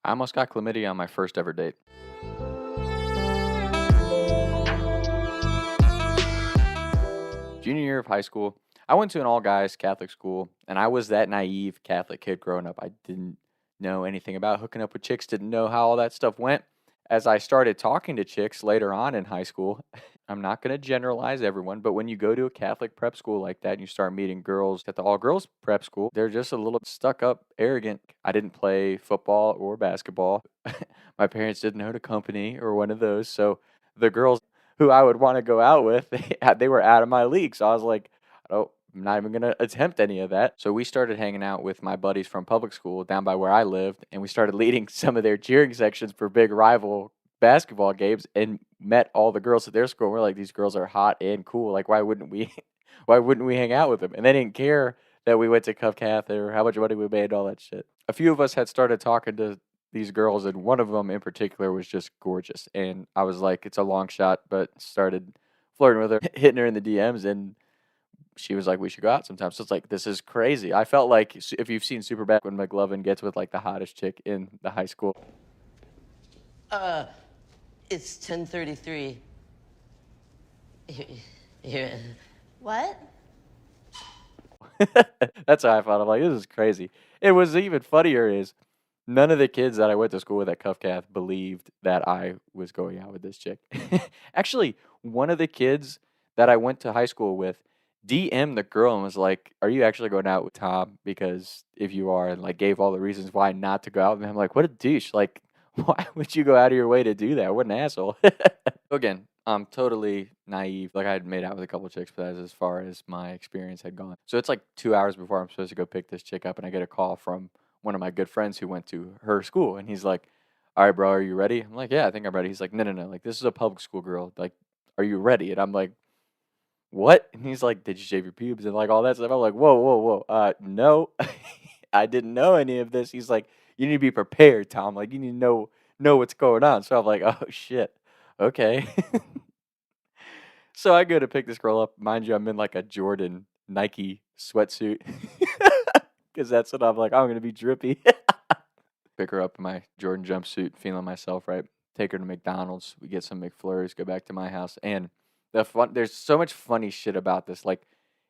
I almost got chlamydia on my first ever date. Junior year of high school, I went to an all guys Catholic school, and I was that naive Catholic kid growing up. I didn't know anything about hooking up with chicks, didn't know how all that stuff went. As I started talking to chicks later on in high school, I'm not going to generalize everyone, but when you go to a Catholic prep school like that and you start meeting girls at the all girls prep school, they're just a little stuck up, arrogant. I didn't play football or basketball. My parents didn't own a company or one of those. So the girls who I would want to go out with, they were out of my league. So I was like, oh, I'm not even going to attempt any of that. So we started hanging out with my buddies from public school down by where I lived, and we started leading some of their cheering sections for big rival basketball games and met all the girls at their school. We're like, these girls are hot and cool. Like, why wouldn't we why wouldn't we hang out with them? And they didn't care that we went to Cup Cath or how much money we made, all that shit. A few of us had started talking to these girls, and one of them in particular was just gorgeous. And I was like, it's a long shot, but started flirting with her, hitting her in the DMs, and she was like, we should go out sometime. So it's like, this is crazy. I felt like if you've seen Superbad, when McLovin gets with like the hottest chick in the high school. It's 10:33. Here. What? That's how I felt. I'm like, this is crazy. It was even funnier is none of the kids that I went to school with at Cuff Cath believed that I was going out with this chick. Actually, one of the kids that I went to high school with DM'd the girl and was like, are you actually going out with Tom? Because if you are, and like gave all the reasons why not to go out with him. I'm like, what a douche. Like, why would you go out of your way to do that? What an asshole. Again, I'm totally naive. Like, I had made out with a couple chicks, but that's as far as my experience had gone. So it's like 2 hours before I'm supposed to go pick this chick up, and I get a call from one of my good friends who went to her school, and he's like, all right, bro, are you ready? I'm like, yeah, I think I'm ready. He's like, no. Like, this is a public school girl. Like, are you ready? And I'm like, what? And he's like, did you shave your pubes and like all that stuff? I'm like, whoa. No, I didn't know any of this. He's like, you need to be prepared, Tom. Like, you need to know what's going on. So I'm like, oh shit, okay. So I go to pick this girl up. Mind you, I'm in like a Jordan Nike sweatsuit because that's what I'm like. I'm gonna be drippy. Pick her up in my Jordan jumpsuit, feeling myself right. Take her to McDonald's. We get some McFlurries. Go back to my house, and there's so much funny shit about this. Like,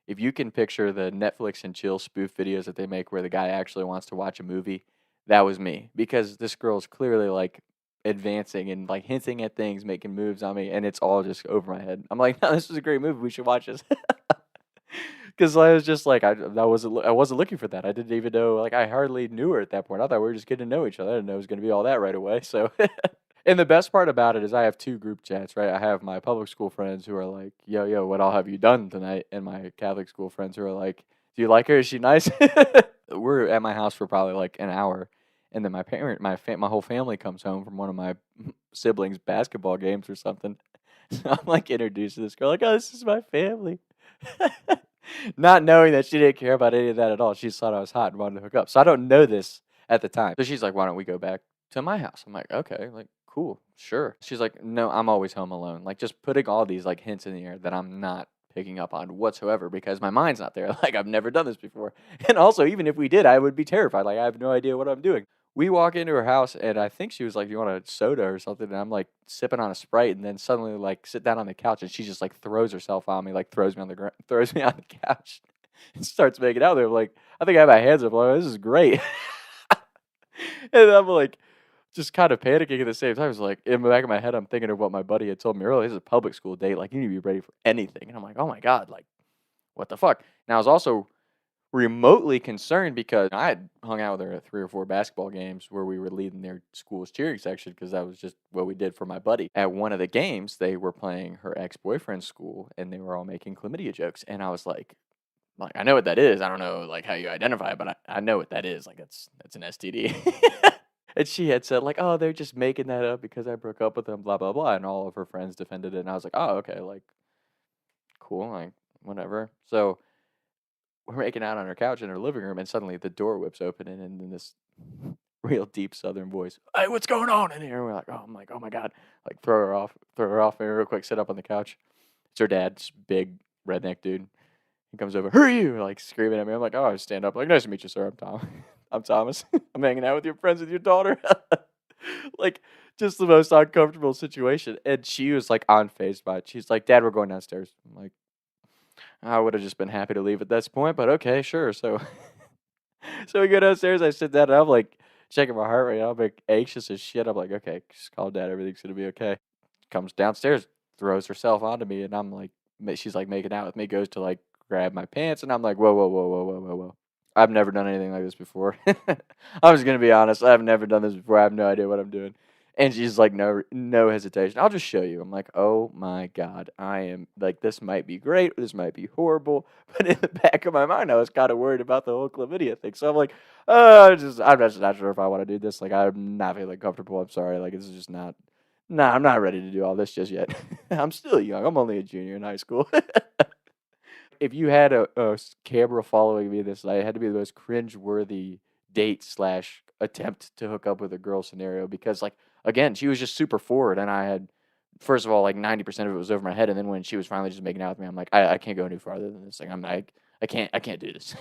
if you can picture the Netflix and chill spoof videos that they make where the guy actually wants to watch a movie, that was me. Because this girl's clearly like advancing and like hinting at things, making moves on me, and it's all just over my head. I'm like, no, this is a great movie. We should watch this. Because I was just like, I wasn't looking for that. I didn't even know, like, I hardly knew her at that point. I thought we were just getting to know each other. I didn't know it was going to be all that right away. So, and the best part about it is I have two group chats, right? I have my public school friends who are like, yo, what all have you done tonight? And my Catholic school friends who are like, do you like her? Is she nice? We're at my house for probably like an hour. And then my whole family comes home from one of my siblings' basketball games or something. So I'm like introduced to this girl, like, oh, this is my family. Not knowing that she didn't care about any of that at all. She just thought I was hot and wanted to hook up. So I don't know this at the time. So she's like, why don't we go back to my house? I'm like, okay, like, cool, sure. She's like, no, I'm always home alone. Like, just putting all these like hints in the air that I'm not picking up on whatsoever because my mind's not there. Like, I've never done this before. And also, even if we did, I would be terrified. Like, I have no idea what I'm doing. We walk into her house, and I think she was like, you want a soda or something? And I'm like sipping on a Sprite, and then suddenly like sit down on the couch, and she just like throws herself on me, like throws me on the ground, throws me on the couch, and starts making out there. I'm like, I think I have my hands up. I'm like, this is great. And I'm like, just kind of panicking at the same time. I was like, in the back of my head, I'm thinking of what my buddy had told me earlier. This is a public school date. Like, you need to be ready for anything. And I'm like, oh my God, like, what the fuck? And I was also remotely concerned because I had hung out with her at 3 or 4 basketball games where we were leading their school's cheering section because that was just what we did for my buddy. At one of the games, they were playing her ex-boyfriend's school, and they were all making chlamydia jokes. And I was like, I know what that is. I don't know like how you identify it, but I know what that is. Like, that's an STD. And she had said like, oh, they're just making that up because I broke up with them, blah, blah, blah. And all of her friends defended it. And I was like, oh, okay, like, cool, like, whatever. So we're making out on her couch in her living room, and suddenly the door whips open, and in this real deep Southern voice, hey, what's going on in here? And we're like, oh, I'm like, oh my God, like throw her off, and real quick, sit up on the couch. It's her dad, this big redneck dude. He comes over, who are you? Like screaming at me. I'm like, oh, I stand up, like, nice to meet you, sir. I'm Tom. I'm Thomas. I'm hanging out with your friends with your daughter. Like, just the most uncomfortable situation. And she was like unfazed by it. She's like, Dad, we're going downstairs. I'm like, I would have just been happy to leave at this point, but okay, sure. So, so we go downstairs. I sit down and I'm like checking my heart rate. I'm like anxious as shit. I'm like, okay, just call Dad. Everything's gonna be okay. Comes downstairs, throws herself onto me, and I'm like, she's like making out with me. Goes to like grab my pants, and I'm like, whoa, whoa, whoa, whoa, whoa, whoa, whoa. I've never done anything like this before. I was gonna be honest. I've never done this before. I have no idea what I'm doing. And she's like, no hesitation. I'll just show you. I'm like, oh my God. I am like, this might be great. This might be horrible. But in the back of my mind, I was kind of worried about the whole chlamydia thing. So I'm like, I'm just not sure if I want to do this. Like, I'm not feeling comfortable. I'm sorry. Like, this is just not, nah, I'm not ready to do all this just yet. I'm still young. I'm only a junior in high school. If you had a camera following me this night, it had to be the most cringe-worthy date slash attempt to hook up with a girl scenario because, like, again, she was just super forward, and I had, first of all, like 90% of it was over my head, and then when she was finally just making out with me, I'm like, I can't go any farther than this. Like, I can't do this.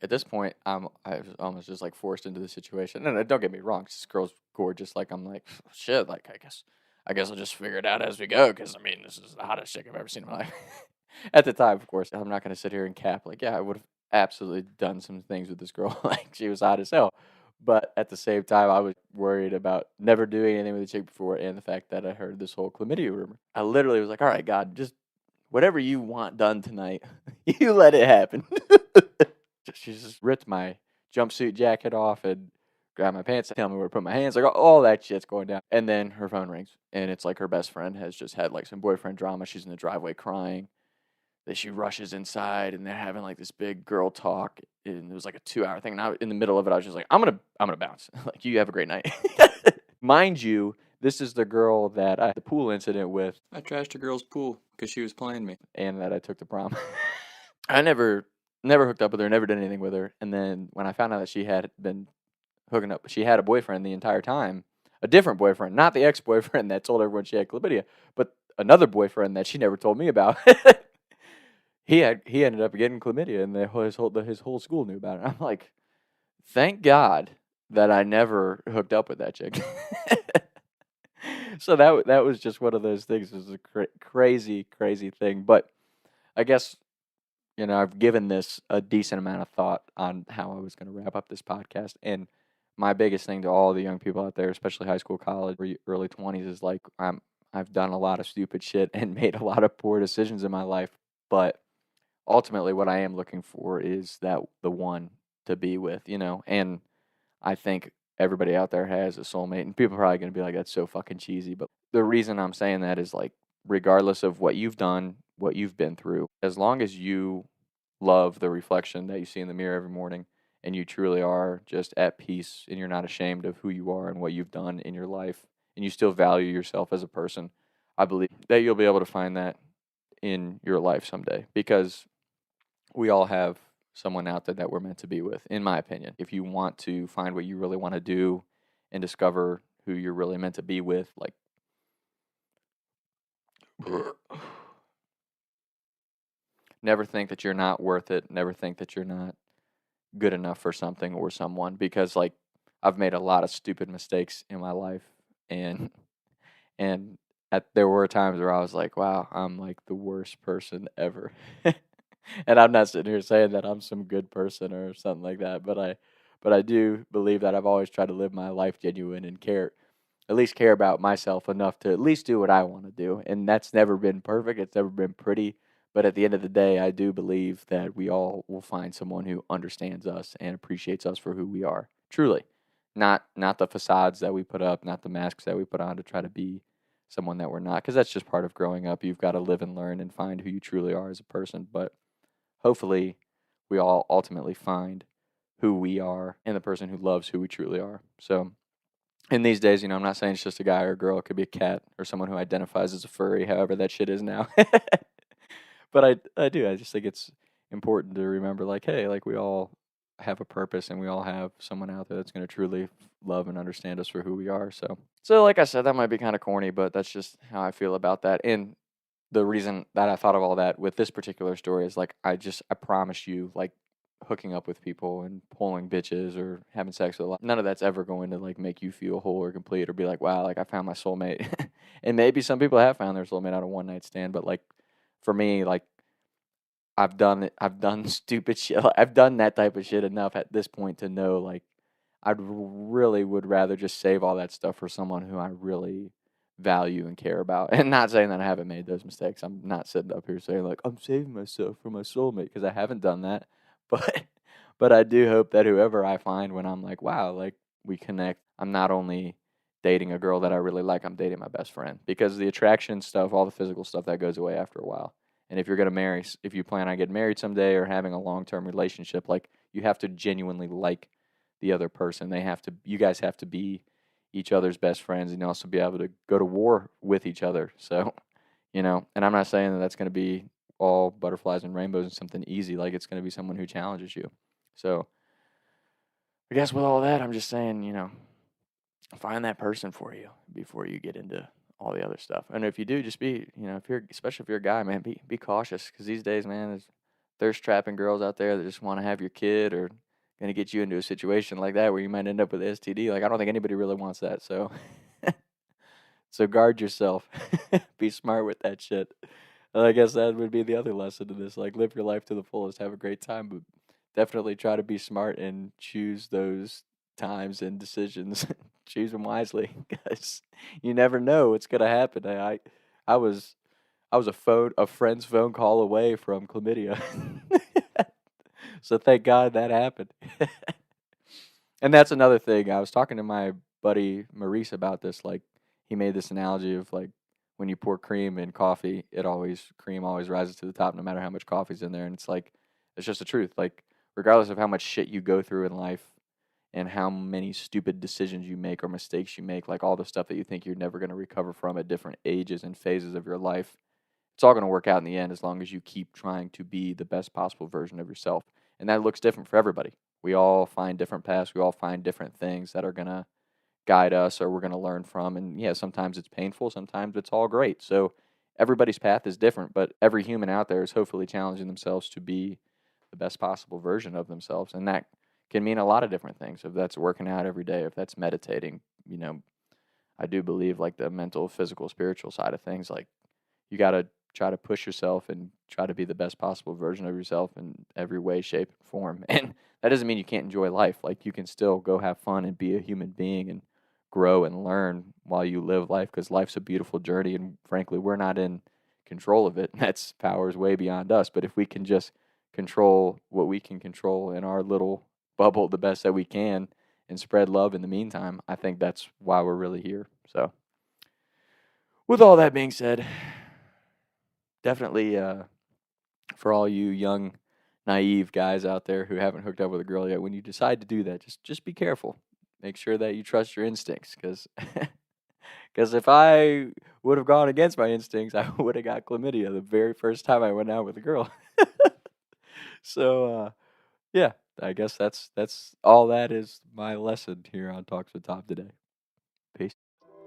At this point, I was almost just like forced into the situation. And don't get me wrong, this girl's gorgeous. Like, I'm like, shit. Like, I guess I'll just figure it out as we go. Because I mean, this is the hottest chick I've ever seen in my life. At the time, of course, I'm not gonna sit here and cap. Like, yeah, I would have absolutely done some things with this girl. Like, she was hot as hell. But at the same time, I was worried about never doing anything with a chick before, and the fact that I heard this whole chlamydia rumor. I literally was like, all right, God, just whatever you want done tonight, you let it happen. She just ripped my jumpsuit jacket off and grabbed my pants, tell me where to put my hands, like all that shit's going down. And then her phone rings, and it's like her best friend has just had like some boyfriend drama. She's in the driveway crying. That she rushes inside, and they're having like this big girl talk, and it was like a 2-hour thing. And in the middle of it, I was just like, I'm gonna bounce. Like, you have a great night. Mind you, this is the girl that I had the pool incident with. I trashed a girl's pool because she was playing me, and that I took to prom. I never hooked up with her, never did anything with her. And then when I found out that she had been hooking up, she had a boyfriend the entire time, a different boyfriend, not the ex-boyfriend that told everyone she had chlamydia, but another boyfriend that she never told me about. He ended up getting chlamydia, and his whole school knew about it. I'm like, thank God that I never hooked up with that chick. So that was just one of those things. It was a crazy thing. But I guess, I've given this a decent amount of thought on how I was going to wrap up this podcast. And my biggest thing to all the young people out there, especially high school, college, or early 20s, is like, I've done a lot of stupid shit and made a lot of poor decisions in my life. But ultimately, what I am looking for is the one to be with, and I think everybody out there has a soulmate, and people are probably going to be like, that's so fucking cheesy. But the reason I'm saying that is, like, regardless of what you've done, what you've been through, as long as you love the reflection that you see in the mirror every morning, and you truly are just at peace, and you're not ashamed of who you are and what you've done in your life, and you still value yourself as a person, I believe that you'll be able to find that in your life someday, because we all have someone out there that we're meant to be with, in my opinion. If you want to find what you really want to do and discover who you're really meant to be with, like, never think that you're not worth it. Never think that you're not good enough for something or someone, because, like, I've made a lot of stupid mistakes in my life, and there were times where I was like, wow, I'm like the worst person ever. And I'm not sitting here saying that I'm some good person or something like that, but I do believe that I've always tried to live my life genuine and at least care about myself enough to at least do what I want to do. And that's never been perfect. It's never been pretty. But at the end of the day, I do believe that we all will find someone who understands us and appreciates us for who we are. Truly. Not the facades that we put up, not the masks that we put on to try to be someone that we're not. Because that's just part of growing up. You've got to live and learn and find who you truly are as a person. But hopefully, we all ultimately find who we are and the person who loves who we truly are. So, in these days, I'm not saying it's just a guy or a girl. It could be a cat or someone who identifies as a furry, however that shit is now. But I do. I just think it's important to remember, like, hey, like, we all have a purpose, and we all have someone out there that's going to truly love and understand us for who we are. So like I said, that might be kind of corny, but that's just how I feel about that. And the reason that I thought of all that with this particular story is, like, I promise you, like, hooking up with people and pulling bitches or having sex with a lot. None of that's ever going to like make you feel whole or complete or be like, wow, like I found my soulmate. And maybe some people have found their soulmate on a one night stand, but like for me, like I've done it. I've done stupid shit. I've done that type of shit enough at this point to know like I'd really would rather just save all that stuff for someone who I really value and care about. And not saying that I haven't made those mistakes. I'm not sitting up here saying like I'm saving myself for my soulmate because I haven't done that. But but I do hope that whoever I find when I'm like, wow, like we connect, I'm not only dating a girl that I really like, I'm dating my best friend because the attraction stuff, all the physical stuff that goes away after a while. And if you're going to marry, if you plan on getting married someday or having a long-term relationship, like you have to genuinely like the other person. You guys have to be each other's best friends and also be able to go to war with each other. So, and I'm not saying that that's going to be all butterflies and rainbows and something easy. Like it's going to be someone who challenges you. So I guess with all that, I'm just saying, find that person for you before you get into all the other stuff. And if you do, just be, especially if you're a guy, man, be cautious because these days, man, there's thirst trapping girls out there that just want to have your kid or going to get you into a situation like that where you might end up with STD. Like I don't think anybody really wants that. So, so guard yourself. Be smart with that shit. And I guess that would be the other lesson to this. Like live your life to the fullest, have a great time, but definitely try to be smart and choose those times and decisions. Choose them wisely, because you never know what's gonna happen. I was a friend's phone call away from chlamydia, so thank God that happened. And that's another thing. I was talking to my buddy Maurice about this. Like he made this analogy of like when you pour cream in coffee, cream always rises to the top, no matter how much coffee's in there. And it's like it's just the truth. Like regardless of how much shit you go through in life and how many stupid decisions you make or mistakes you make, like all the stuff that you think you're never going to recover from at different ages and phases of your life, it's all going to work out in the end as long as you keep trying to be the best possible version of yourself. And that looks different for everybody. We all find different paths. We all find different things that are going to guide us or we're going to learn from. And yeah, sometimes it's painful. Sometimes it's all great. So everybody's path is different, but every human out there is hopefully challenging themselves to be the best possible version of themselves. And that can mean a lot of different things. If that's working out every day, if that's meditating, I do believe like the mental, physical, spiritual side of things, like you got to try to push yourself and try to be the best possible version of yourself in every way, shape, and form. And that doesn't mean you can't enjoy life. Like you can still go have fun and be a human being and grow and learn while you live life, because life's a beautiful journey. And frankly, we're not in control of it. That's powers way beyond us. But if we can just control what we can control in our little bubble the best that we can and spread love in the meantime, I think that's why we're really here. So with all that being said, definitely for all you young naive guys out there who haven't hooked up with a girl yet, when you decide to do that, just be careful. Make sure that you trust your instincts, because if I would have gone against my instincts, I would have got chlamydia the very first time I went out with a girl. So yeah, I guess that's all. That is my lesson here on Talks with Tom today. Peace.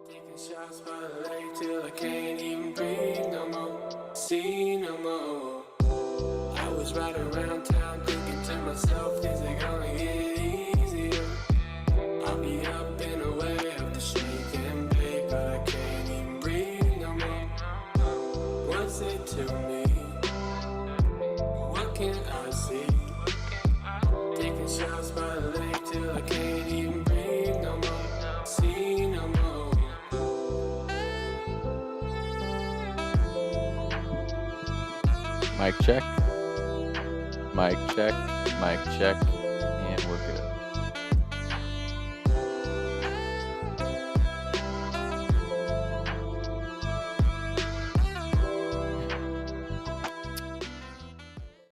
Taking shots by the lake till I can't even breathe no more, see no more. I was riding around town thinking to myself, is it gonna get easier? I'll be up and away up the street getting paid, but I can't even breathe no more. What's it to me? What can I see? Taking shots by the lake till I can't even breathe no more, see no more. Mic check. Mic check. Mic check.